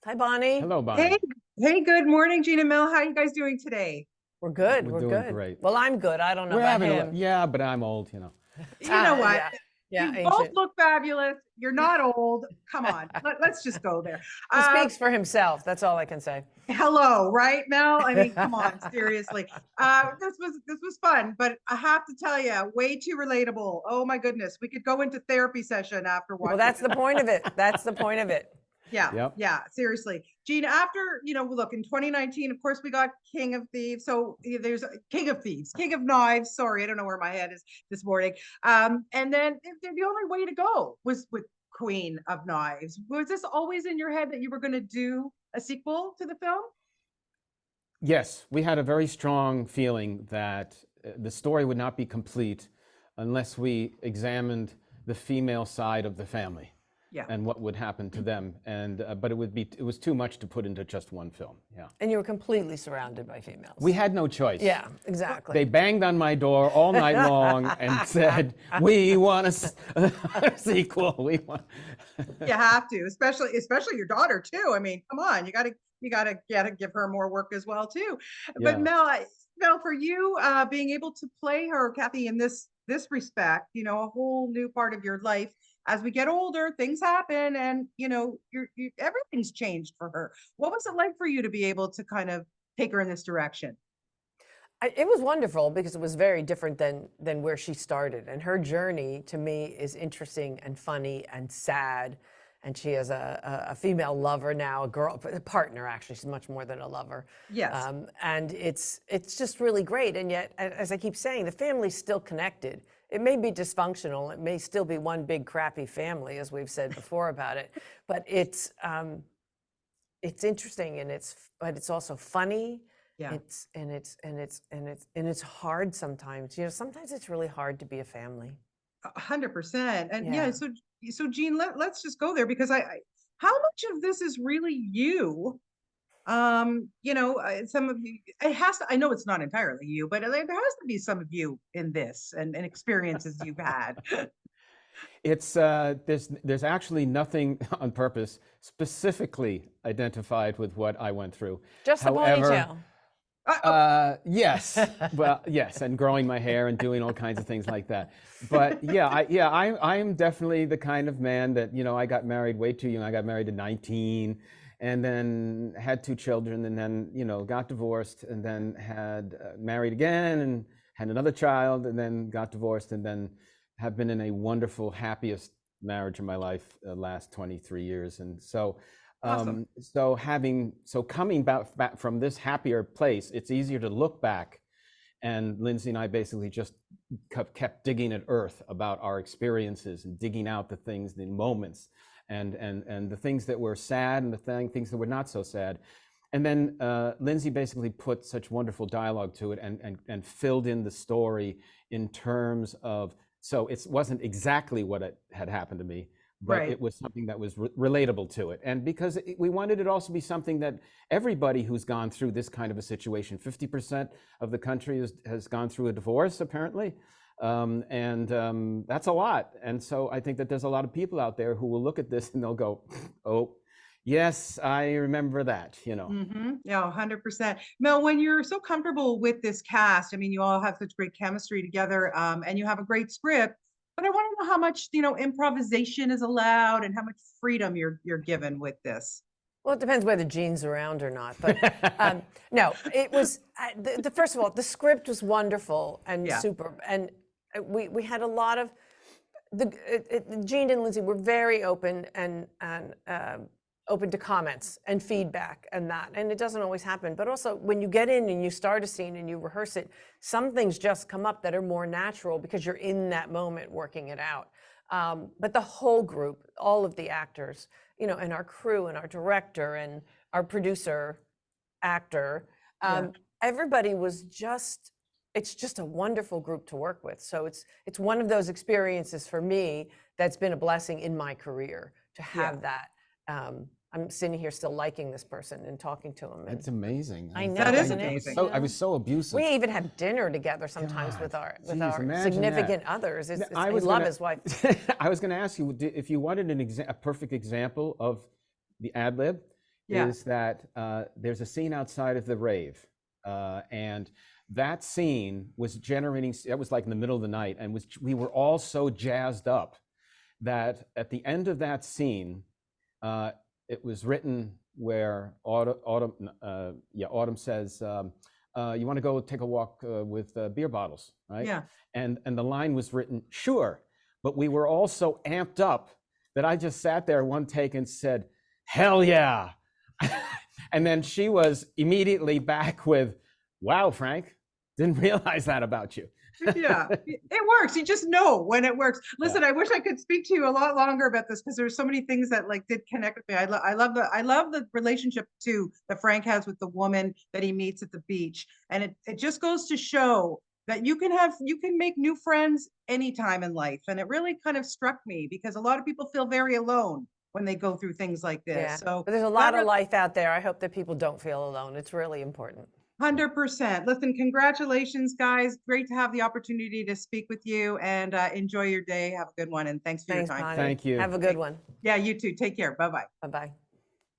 Hi, Bonnie. Hello, Hey, Bonnie. hey, good morning, Gina Mill. How are you guys doing today? We're good. We're We're doing good. great. Well, I'm good. I don't know We're about having him. yeah, but I'm old. You know what? Yeah. Yeah, You both ancient. look fabulous. You're not old. Come on, let's just go there. He Uh, speaks for himself. That's all I can say. Hello, right, Mel? I mean, come on, seriously. This was fun, but I have to tell you, way too relatable. Oh my goodness, we could go into therapy session after Well, watching that's this. the point of it. That's the point of it. Yeah, Yep. yeah, seriously. Gene, after, look, in 2019, of course, we got King of Thieves. So there's King of Thieves, King of Knives. Sorry, I don't know where my head is this morning. And then the only way to go was with Queen of Knives. Was this always in your head that you were going to do a sequel to the film? Yes, we had a very strong feeling that the story would not be complete unless we examined the female side of the family Yeah. and what would happen to them. And but it was too much to put into just one film. Yeah. And you were completely surrounded by females. We had no choice. Yeah, exactly. They banged on my door all night long and said, "We want a sequel. We want." You have to, especially your daughter too. I mean, come on, you gotta give her more work as well too. Yeah. But Mel, for you, being able to play her, Kathy, in this respect, a whole new part of your life. As we get older, things happen, and everything's changed for her. What was it like for you to be able to kind of take her in this direction? It was wonderful because it was very different than where she started. And her journey to me is interesting and funny and sad. And she has a female lover now, a partner actually. She's much more than a lover. Yes. And it's just really great. And yet, as I keep saying, the family's still connected. It may be dysfunctional. It may still be one big crappy family, as we've said before about it. But it's interesting, but it's also funny. Yeah. It's hard sometimes. Sometimes it's really hard to be a family. 100%. And yeah, Yeah. so Gene, let's just go there because how much of this is really you? Some of you, I know it's not entirely you, but there has to be some of you in this and experiences you've had. It's there's actually nothing on purpose specifically identified with what I went through. Just the ponytail. Yes, well, yes, and growing my hair and doing all kinds of things like that. But yeah, I am definitely the kind of man that I got married way too young. I got married at 19, and then had 2 children, and then got divorced, and then had married again, and had another child, and then got divorced, and then have been in a wonderful, happiest marriage in my life the last 23 years, and so. Awesome. So coming back from this happier place, it's easier to look back, and Lindsay and I basically just kept digging at earth about our experiences and digging out the things, the moments, and the things that were sad and the things that were not so sad. And then Lindsay basically put such wonderful dialogue to it and filled in the story in terms of, so it wasn't exactly what had happened to me, but Right. it was something that was relatable to it. And because we wanted it also to be something that everybody who's gone through this kind of a situation, 50% of the country has gone through a divorce, apparently. That's a lot. And so I think that there's a lot of people out there who will look at this and they'll go, oh, yes, I remember that, Mm-hmm. Yeah, 100%. Mel, when you're so comfortable with this cast, I mean, you all have such great chemistry together, and you have a great script. But I want to know how much, improvisation is allowed and how much freedom you're given with this. Well, it depends whether Gene's around or not. But no, it was first of all, the script was wonderful and Yeah. super, and we had a lot of Gene and Lindsay were very open and open to comments and feedback and that. And it doesn't always happen. But also when you get in and you start a scene and you rehearse it, some things just come up that are more natural because you're in that moment working it out. But the whole group, all of the actors, and our crew and our director and our producer, actor, everybody was it's just a wonderful group to work with. So it's one of those experiences for me that's been a blessing in my career to have that. I'm sitting here still liking this person and talking to him. It's amazing. I know. That is isn't it? amazing. I was so abusive. We even have dinner together sometimes with our imagine significant that. others. I love his wife. I was going to ask you if you wanted a perfect example of the ad lib Yeah. is that there's a scene outside of the rave, and that scene was generating. It was like in the middle of the night, and we were all so jazzed up that at the end of that scene, it was written where Autumn says, "You want to go take a walk with beer bottles, right?" Yeah. And the line was written, "Sure," but we were all so amped up that I just sat there one take and said, "Hell yeah!" And then she was immediately back with, "Wow, Frank, didn't realize that about you." Yeah, it works. You just know when it works. Listen, I wish I could speak to you a lot longer about this because there's so many things that like did connect with me. I love the relationship too that Frank has with the woman that he meets at the beach, and it just goes to show that you can make new friends anytime in life. And it really kind of struck me because a lot of people feel very alone when they go through things like this. Yeah. So But there's a lot of life out there. I hope that people don't feel alone. It's really important. 100%. Listen, congratulations, guys. Great to have the opportunity to speak with you and enjoy your day. Have a good one. And thanks for your Thanks, time. Bonnie. Thank you. Have a good one. Yeah, you too. Take care. Bye-bye. Bye-bye.